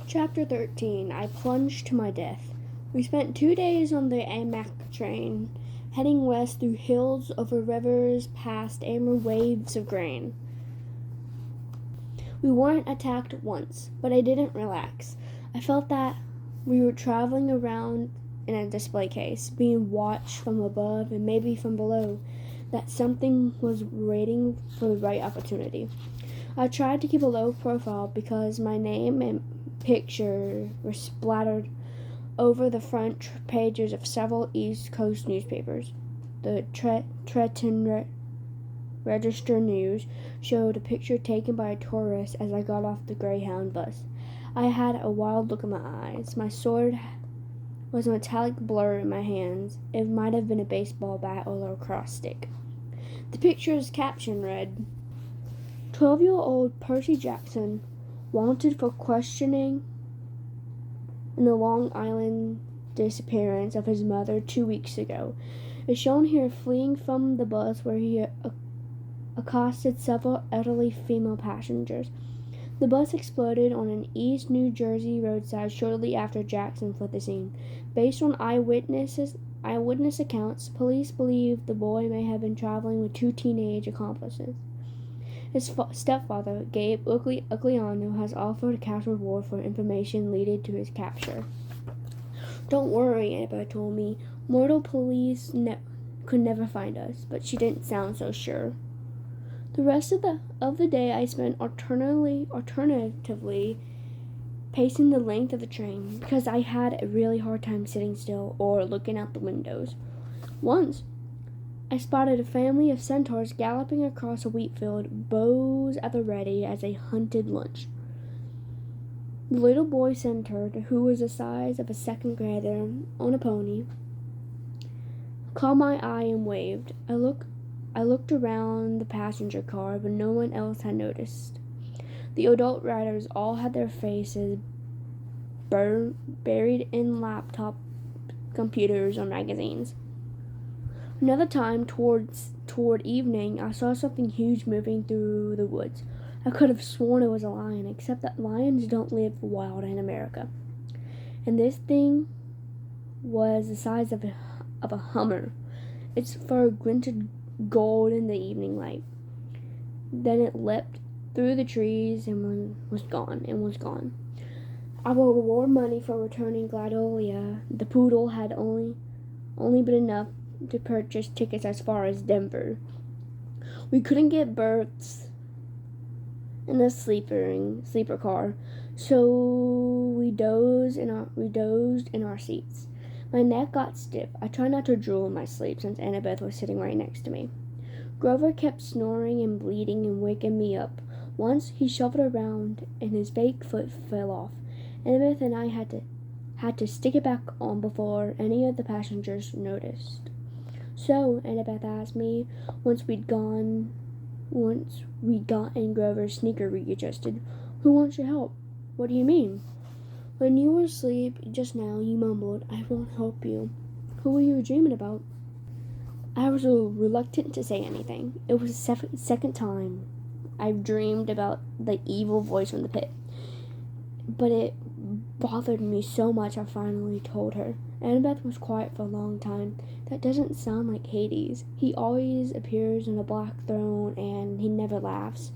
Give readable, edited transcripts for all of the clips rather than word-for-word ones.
Chapter 13. I plunged to my death. We spent 2 days on the Amok train, heading west through hills, over rivers, past amber waves of grain. We weren't attacked once, but I didn't relax. I felt that we were traveling around in a display case, being watched from above and maybe from below, that something was waiting for the right opportunity. I tried to keep a low profile because my name and picture were splattered over the front pages of several East Coast newspapers. The Trenton Register News showed a picture taken by a tourist as I got off the Greyhound bus. I had a wild look in my eyes. My sword was a metallic blur in my hands. It might have been a baseball bat or a lacrosse stick. The picture's caption read, 12-year-old Percy Jackson, wanted for questioning in the Long Island disappearance of his mother 2 weeks ago, is shown here fleeing from the bus where he accosted several elderly female passengers. The bus exploded on an East New Jersey roadside shortly after Jackson fled the scene. Based on eyewitness accounts, police believe the boy may have been traveling with 2 teenage accomplices. His stepfather, Gabe Ugliano, has offered a cash reward for information leading to his capture. Don't worry, Annabelle told me. Mortal police could never find us, but she didn't sound so sure. The rest of the day I spent alternatively pacing the length of the train because I had a really hard time sitting still or looking out the windows. Once, I spotted a family of centaurs galloping across a wheat field, bows at the ready as they hunted lunch. The little boy centaur, who was the size of a second grader on a pony, caught my eye and waved. I looked around the passenger car, but no one else had noticed. The adult riders all had their faces buried in laptop computers or magazines. Another time, toward evening, I saw something huge moving through the woods. I could have sworn it was a lion, except that lions don't live wild in America. And this thing was the size of a Hummer. Its fur glinted gold in the evening light. Then it leapt through the trees and was gone. I will reward money for returning Gladolia. The poodle had only been enough to purchase tickets as far as Denver. We couldn't get berths in the sleeper car, so we dozed in our seats. My neck got stiff. I tried not to drool in my sleep since Annabeth was sitting right next to me. Grover kept snoring and bleating and waking me up. Once he shuffled around and his fake foot fell off. Annabeth and I had to stick it back on before any of the passengers noticed. So, Annabeth asked me, once we'd gotten Grover's sneaker readjusted, who wants your help? What do you mean? When you were asleep just now, you mumbled, I won't help you. Who were you dreaming about? I was reluctant to say anything. It was the second time I've dreamed about the evil voice from the pit. But it bothered me so much I finally told her. Annabeth was quiet for a long time. That doesn't sound like Hades. He always appears on a black throne and he never laughs.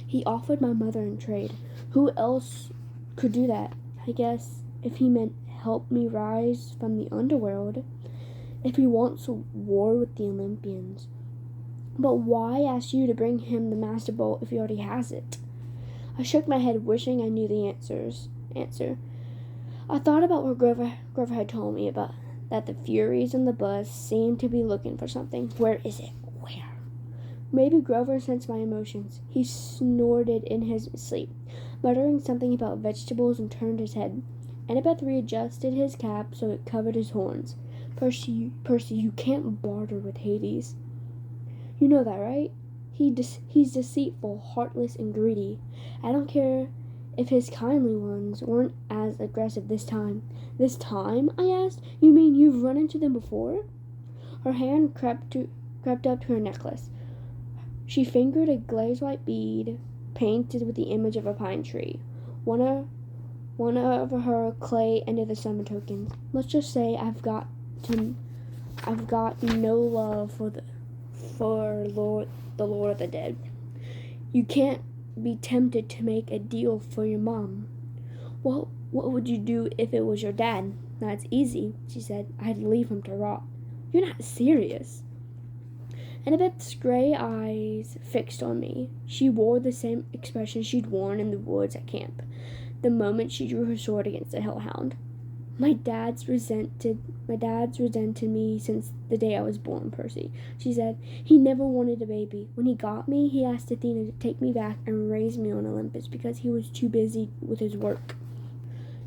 He offered my mother in trade. Who else could do that? I guess if he meant help me rise from the underworld. If he wants a war with the Olympians. But why ask you to bring him the Master Bolt if he already has it? I shook my head, wishing I knew the answer. I thought about what Grover had told me about that the Furies on the bus seemed to be looking for something. Where is it? Where? Maybe Grover sensed my emotions. He snorted in his sleep, muttering something about vegetables, and turned his head. Annabeth readjusted his cap so it covered his horns. Percy, you can't barter with Hades. You know that, right? He's deceitful, heartless, and greedy. I don't care if his kindly ones weren't as aggressive this time. This time? I asked. You mean you've run into them before? Her hand crept up to her necklace. She fingered a glazed white bead painted with the image of a pine tree. One one of her clay end of the summer tokens. Let's just say I've got no love for the Lord of the Dead. You can't be tempted to make a deal for your mom. Well, what would you do if it was your dad? That's easy, she said. I'd leave him to rot. You're not serious. Annabeth's gray eyes fixed on me. She wore the same expression she'd worn in the woods at camp, the moment she drew her sword against the hellhound. My dad's resented me since the day I was born, Percy, she said. He never wanted a baby. When he got me, he asked Athena to take me back and raise me on Olympus because he was too busy with his work.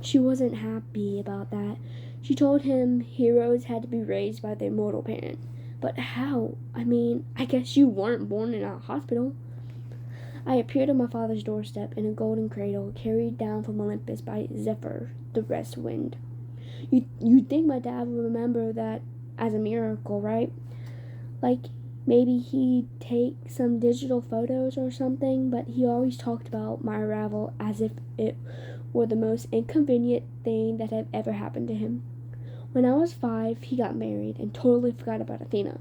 She wasn't happy about that. She told him heroes had to be raised by their mortal parent. But how? I mean, I guess you weren't born in a hospital. I appeared on my father's doorstep in a golden cradle carried down from Olympus by Zephyr, the west wind. You'd think my dad would remember that as a miracle, right? Like, maybe he'd take some digital photos or something, but he always talked about my arrival as if it were the most inconvenient thing that had ever happened to him. When I was 5, he got married and totally forgot about Athena.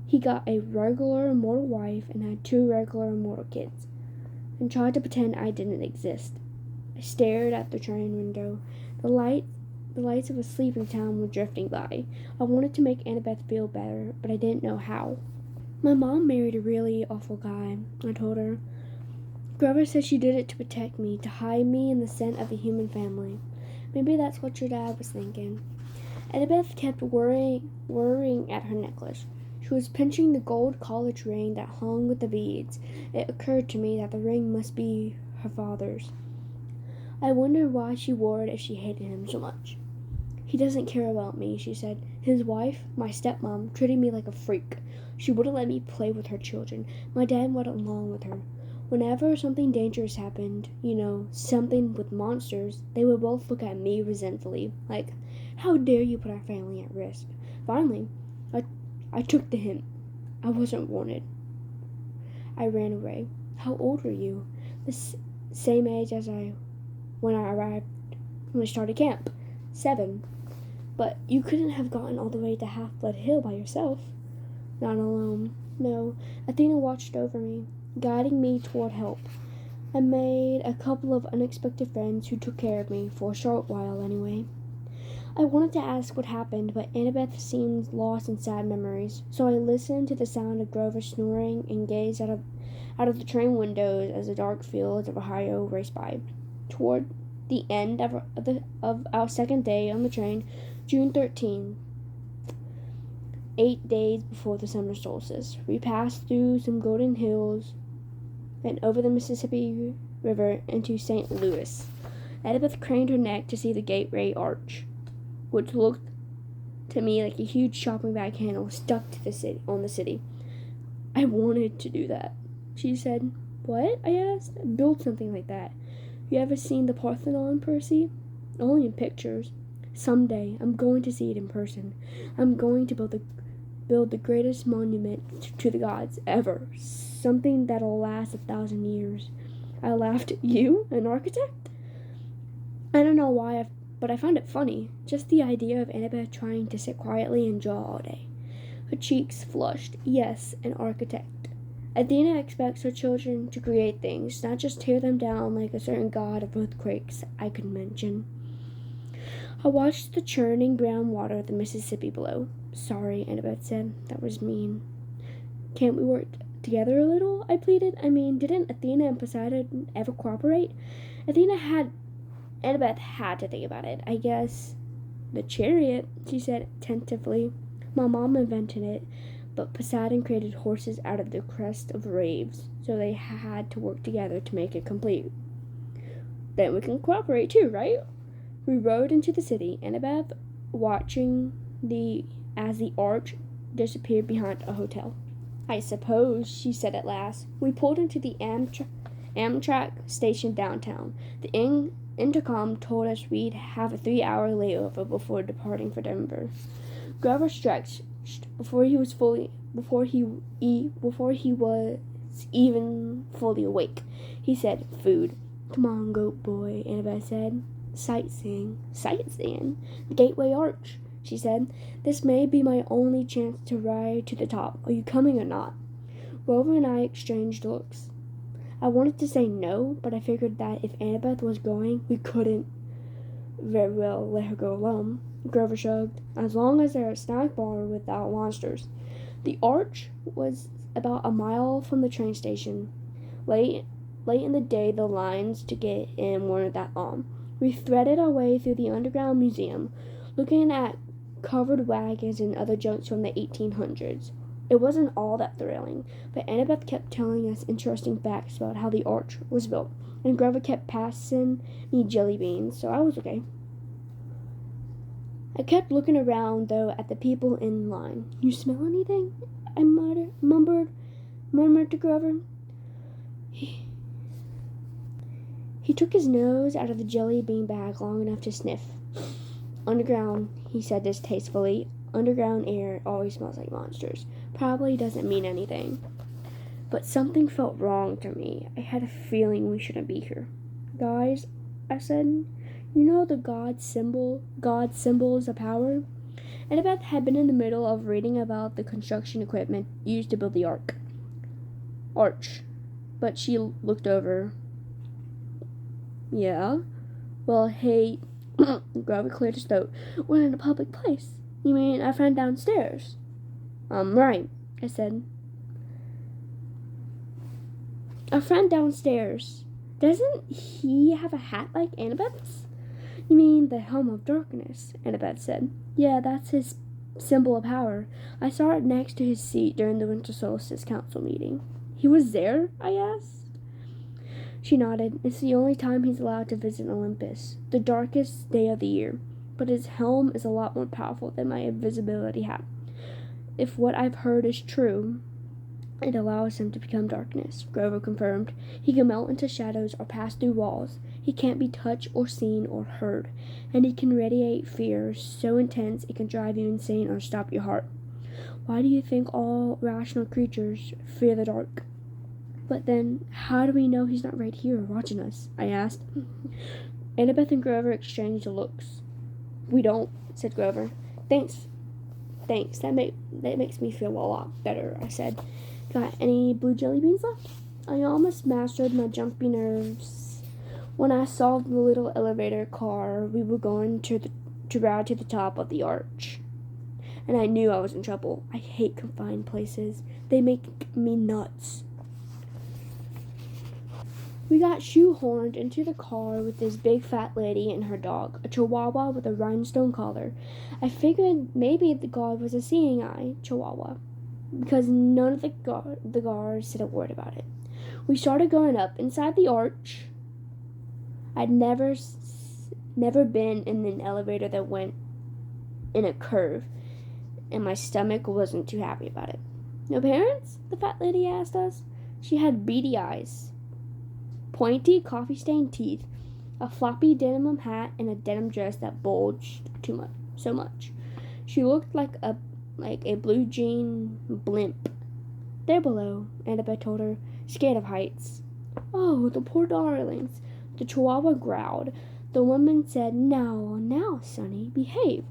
He got a regular immortal wife and had 2 regular immortal kids, and tried to pretend I didn't exist. I stared at the train window. The lights of a sleeping town were drifting by. I wanted to make Annabeth feel better, but I didn't know how. My mom married a really awful guy, I told her. Grover said she did it to protect me, to hide me in the scent of a human family. Maybe that's what your dad was thinking. Annabeth kept worrying at her necklace. She was pinching the gold college ring that hung with the beads. It occurred to me that the ring must be her father's. I wondered why she wore it if she hated him so much. He doesn't care about me, she said. His wife, my stepmom, treated me like a freak. She wouldn't let me play with her children. My dad went along with her. Whenever something dangerous happened, something with monsters, they would both look at me resentfully, like, how dare you put our family at risk? Finally, I took the hint. I wasn't wanted. I ran away. How old were you? The same age as when I started camp. 7. But you couldn't have gotten all the way to Half-Blood Hill by yourself. Not alone. No, Athena watched over me, guiding me toward help. I made a couple of unexpected friends who took care of me, for a short while anyway. I wanted to ask what happened, but Annabeth seemed lost in sad memories, so I listened to the sound of Grover snoring and gazed out of the train windows as the dark fields of Ohio raced by. Toward the end of our second day on the train, June 13th, 8 days before the summer solstice, we passed through some golden hills and over the Mississippi River into St. Louis. Annabeth craned her neck to see the gateway arch, which looked to me like a huge shopping bag handle stuck to the city. I wanted to do that, she said. What? I asked. Build something like that. You ever seen the Parthenon, Percy? Only in pictures. Someday, I'm going to see it in person. I'm going to build the greatest monument to the gods ever. Something that'll last 1,000 years. I laughed. You? An architect? I don't know why, but I found it funny. Just the idea of Annabeth trying to sit quietly and draw all day. Her cheeks flushed. Yes, an architect. Athena expects her children to create things, not just tear them down like a certain god of earthquakes I could mention. I watched the churning brown water of the Mississippi below. Sorry, Annabeth said. That was mean. Can't we work together a little? I pleaded. I mean, didn't Athena and Poseidon ever cooperate? Annabeth had to think about it. I guess the chariot, she said tentatively. My mom invented it, but Poseidon created horses out of the crest of waves, so they had to work together to make it complete. Then we can cooperate too, right? We rode into the city, Annabeth watching as the arch disappeared behind a hotel. I suppose, she said at last. We pulled into the Amtrak station downtown. The intercom told us we'd have a 3-hour layover before departing for Denver. Grover stretched before he was even fully awake. He said, "Food." "Come on, goat boy," Annabeth said. sightseeing. Sightseeing? The Gateway Arch, she said. This may be my only chance to ride to the top. Are you coming or not? Grover and I exchanged looks. I wanted to say no, but I figured that if Annabeth was going, we couldn't very well let her go alone. Grover shrugged. As long as there's a snack bar without monsters. The arch was about a mile from the train station. Late in the day, the lines to get in weren't that long. We threaded our way through the underground museum, looking at covered wagons and other junks from the 1800s. It wasn't all that thrilling, but Annabeth kept telling us interesting facts about how the arch was built, and Grover kept passing me jelly beans, so I was okay. I kept looking around, though, at the people in line. You smell anything? I murmured to Grover. He took his nose out of the jelly bean bag long enough to sniff. Underground, he said distastefully. Underground air always smells like monsters. Probably doesn't mean anything. But something felt wrong to me. I had a feeling we shouldn't be here. Guys, I said, you know the God's symbols of power? Annabeth had been in the middle of reading about the construction equipment used to build the arch. But she looked over. Yeah? Well, hey, Grover cleared his throat. We're in a public place. You mean our friend downstairs? Right, I said. Our friend downstairs. Doesn't he have a hat like Annabeth's? You mean the Helm of Darkness, Annabeth said. Yeah, that's his symbol of power. I saw it next to his seat during the Winter Solstice Council meeting. He was there? I asked. She nodded. It's the only time he's allowed to visit Olympus, the darkest day of the year. But his helm is a lot more powerful than my invisibility hat. If what I've heard is true, it allows him to become darkness, Grover confirmed. He can melt into shadows or pass through walls. He can't be touched or seen or heard. And he can radiate fear so intense it can drive you insane or stop your heart. Why do you think all rational creatures fear the dark? But then, how do we know he's not right here watching us? I asked. Annabeth and Grover exchanged looks. We don't, said Grover. Thanks. That makes me feel a lot better, I said. Got any blue jelly beans left? I almost mastered my jumpy nerves when I saw the little elevator car we were going to ride to the top of the arch. And I knew I was in trouble. I hate confined places. They make me nuts. We got shoehorned into the car with this big fat lady and her dog, a chihuahua with a rhinestone collar. I figured maybe the dog was a seeing eye chihuahua, because none of the guards said a word about it. We started going up inside the arch. I'd never been in an elevator that went in a curve, and my stomach wasn't too happy about it. No parents? The fat lady asked us. She had beady eyes, pointy, coffee-stained teeth, a floppy denim hat, and a denim dress that bulged so much. She looked like a blue jean blimp. There below, Annabeth told her, scared of heights. Oh, the poor darlings. The chihuahua growled. The woman said, Now, Sonny, behave.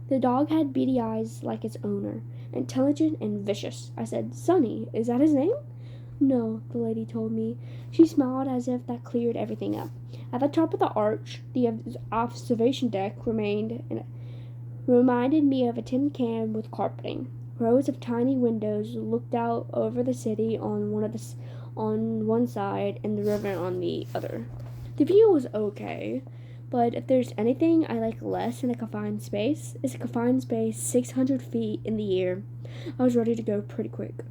The dog had beady eyes like its owner, intelligent and vicious. I said, Sonny, is that his name? No, the lady told me. She smiled as if that cleared everything up. At the top of the arch, the observation deck reminded me of a tin can with carpeting. Rows of tiny windows looked out over the city on one side and the river on the other. The view was okay, but if there's anything I like less in a confined space, it's a confined space 600 feet in the air. I was ready to go pretty quick.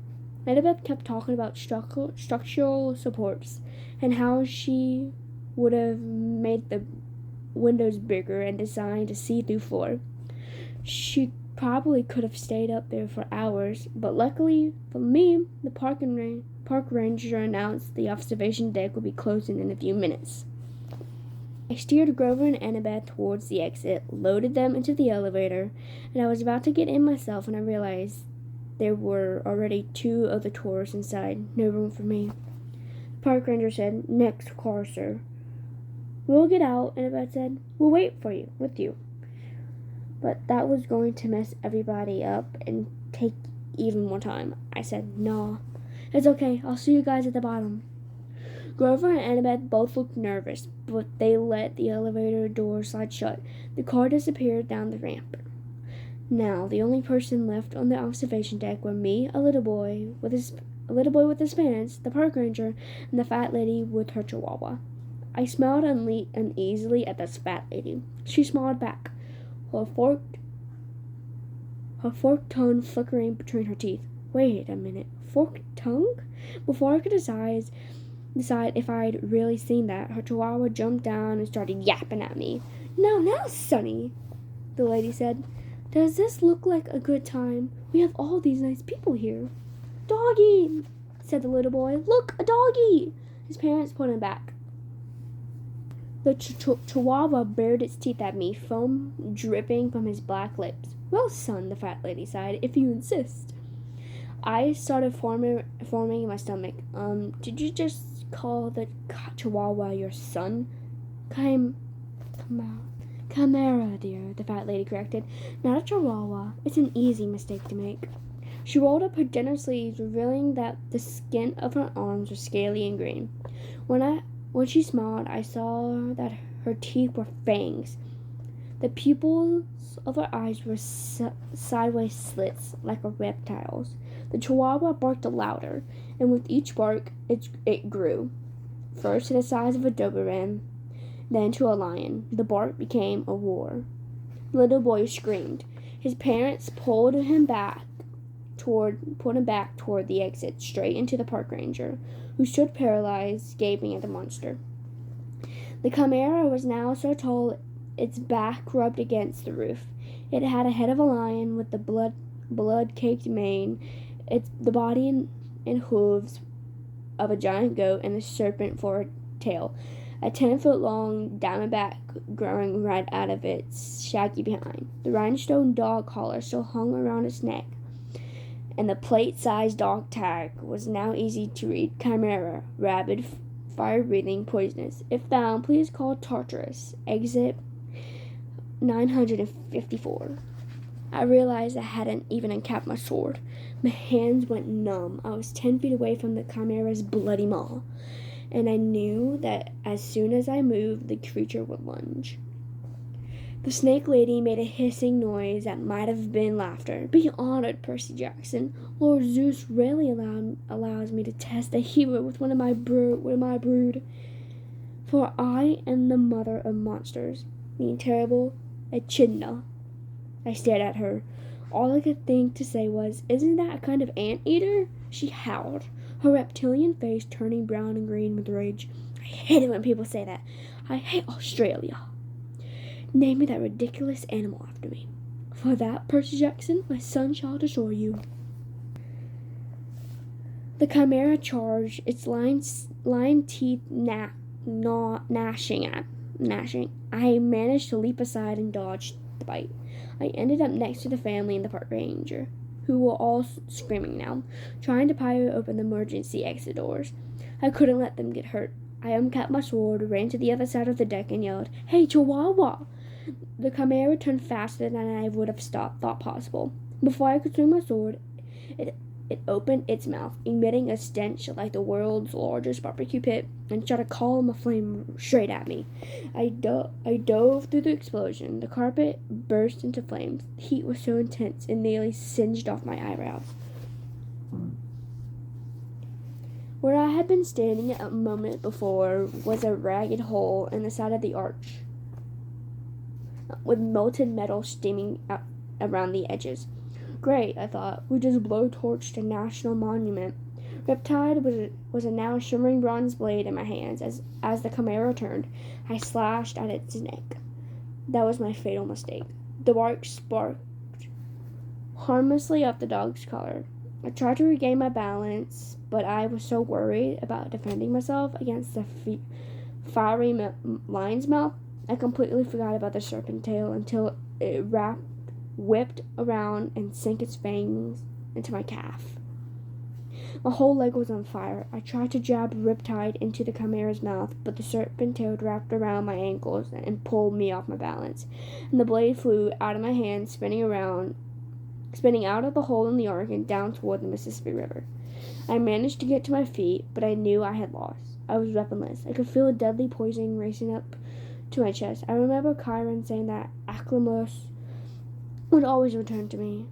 Annabeth kept talking about structural supports and how she would have made the windows bigger and designed a see-through floor. She probably could have stayed up there for hours, but luckily for me, the park ranger announced the observation deck would be closing in a few minutes. I steered Grover and Annabeth towards the exit, loaded them into the elevator, and I was about to get in myself when I realized there were already 2 of the tourists inside. No room for me. The park ranger said, Next car, sir. We'll get out, Annabeth said. We'll wait for you, with you. But that was going to mess everybody up and take even more time. I said, nah, it's okay. I'll see you guys at the bottom. Grover and Annabeth both looked nervous, but they let the elevator door slide shut. The car disappeared down the ramp. Now, the only person left on the observation deck were me, a little boy with his pants, the park ranger, and the fat lady with her chihuahua. I smiled uneasily at this fat lady. She smiled back, her forked tongue flickering between her teeth. Wait a minute, forked tongue? Before I could decide if I'd really seen that, her chihuahua jumped down and started yapping at me. Now, Sonny, the lady said. Does this look like a good time? We have all these nice people here. Doggy, said the little boy. Look, a doggy. His parents pulled him back. The chihuahua bared its teeth at me, foam dripping from his black lips. Well, son, the fat lady sighed, if you insist. I started forming in my stomach. Did you just call the chihuahua your son? Chimera, dear, the fat lady corrected. Not a chihuahua. It's an easy mistake to make. She rolled up her dinner sleeves, revealing that the skin of her arms was scaly and green. When she smiled, I saw that her teeth were fangs. The pupils of her eyes were sideways slits, like a reptile's. The chihuahua barked louder, and with each bark, it grew. First to the size of a Doberman, then to a lion. The bark became a roar. The little boy screamed. His parents pulled him back toward the exit, straight into the park ranger, who stood paralyzed, gaping at the monster. The chimera was now so tall its back rubbed against the roof. It had a head of a lion with the blood-caked mane, the body and hooves of a giant goat, and a serpent for a tail. A 10-foot-long diamondback growing right out of its shaggy behind. The rhinestone dog collar still hung around its neck, and the plate-sized dog tag was now easy to read. Chimera, rabid, fire-breathing, poisonous. If found, please call Tartarus. Exit 954. I realized I hadn't even uncapped my sword. My hands went numb. I was 10 feet away from the chimera's bloody maw, and I knew that as soon as I moved, the creature would lunge. The snake lady made a hissing noise that might have been laughter. Be honored, Percy Jackson. Lord Zeus rarely allows me to test a hero with one of my brood. For I am the mother of monsters, the terrible Echidna. I stared at her. All I could think to say was, isn't that a kind of anteater? She howled, her reptilian face turning brown and green with rage. I hate it when people say that. I hate Australia. Name me that ridiculous animal after me. For that, Percy Jackson, my son shall destroy you. The chimera charged, its lion teeth gnashing. I managed to leap aside and dodge the bite. I ended up next to the family and the park ranger, who were all screaming now, trying to pry open the emergency exit doors. I couldn't let them get hurt. I uncapped my sword, ran to the other side of the deck, and yelled, Hey, Chihuahua! The chimera turned faster than I would have thought possible. Before I could swing my sword, it opened its mouth, emitting a stench like the world's largest barbecue pit, and shot a column of flame straight at me. I dove through the explosion. The carpet burst into flames. The heat was so intense it nearly singed off my eyebrows. Where I had been standing a moment before was a ragged hole in the side of the arch, with molten metal steaming out around the edges. Great, I thought. We just blowtorched a national monument. Riptide was a now shimmering bronze blade in my hands. As the chimera turned, I slashed at its neck. That was my fatal mistake. The bark sparked harmlessly up the dog's collar. I tried to regain my balance, but I was so worried about defending myself against the fiery lion's mouth, I completely forgot about the serpent tail until it whipped around and sank its fangs into my calf. My whole leg was on fire. I tried to jab Riptide into the chimera's mouth, but the serpent tail wrapped around my ankles and pulled me off my balance, and the blade flew out of my hand, spinning out of the hole in the ark and down toward the Mississippi River. I managed to get to my feet, but I knew I had lost. I was weaponless. I could feel a deadly poison racing up to my chest. I remember Chiron saying that Aclymos would always return to me,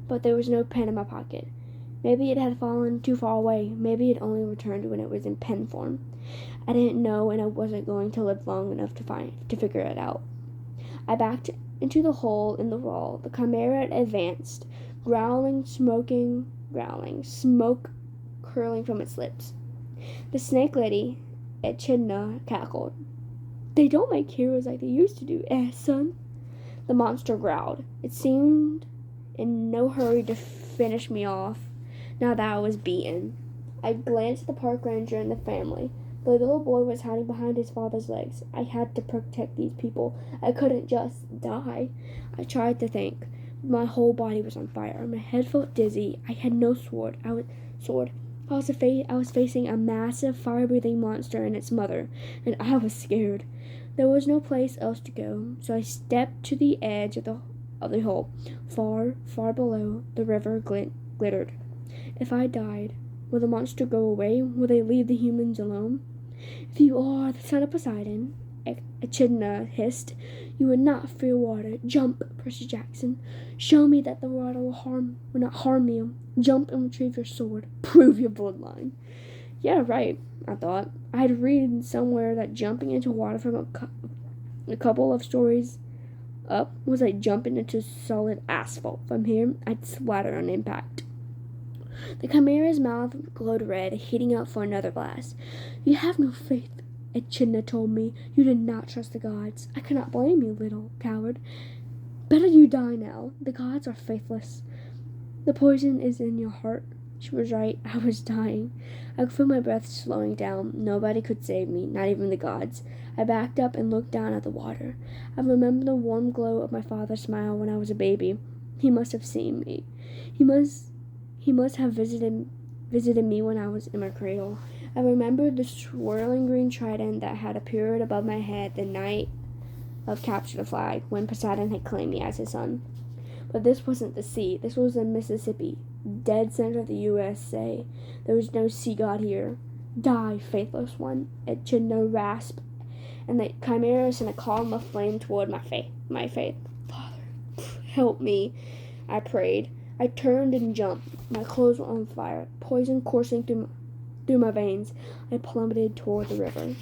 but there was no pen in my pocket. Maybe it had fallen too far away. Maybe it only returned when it was in pen form. I didn't know, and I wasn't going to live long enough to figure it out. I backed into the hole in the wall. The chimera advanced, smoke curling from its lips. The snake lady, Echidna, cackled. They don't make heroes like they used to do, son? The monster growled. It seemed in no hurry to finish me off now that I was beaten. I glanced at the park ranger and the family. The little boy was hiding behind his father's legs. I had to protect these people. I couldn't just die. I tried to think. My whole body was on fire. My head felt dizzy. I had no sword. I was facing a massive fire-breathing monster and its mother, and I was scared. There was no place else to go, so I stepped to the edge of the hole. Far, far below, the river glittered. If I died, will the monster go away? Will they leave the humans alone? If you are the son of Poseidon, Echidna hissed, you would not fear water. Jump, Percy Jackson. Show me that the water will not harm you. Jump and retrieve your sword. Prove your bloodline. Yeah, right, I thought. I had read somewhere that jumping into water from a couple of stories up was like jumping into solid asphalt. From here, I'd splatter on impact. The chimera's mouth glowed red, heating up for another blast. You have no faith, Echidna told me. You did not trust the gods. I cannot blame you, little coward. Better you die now. The gods are faithless. The poison is in your heart. She was right. I was dying. I could feel my breath slowing down. Nobody could save me, not even the gods. I backed up and looked down at the water. I remember the warm glow of my father's smile when I was a baby. He must have seen me. He must have visited me when I was in my cradle. I remembered the swirling green trident that had appeared above my head the night of Capture the Flag, when Poseidon had claimed me as his son. But this wasn't the sea. This was the Mississippi, dead center of the USA. There was no sea god here. Die, faithless one, Echidna rasped, and the chimera sent a column of flame toward my faith. Father, help me, I prayed. I turned and jumped. My clothes were on fire, poison coursing through my veins. I plummeted toward the river.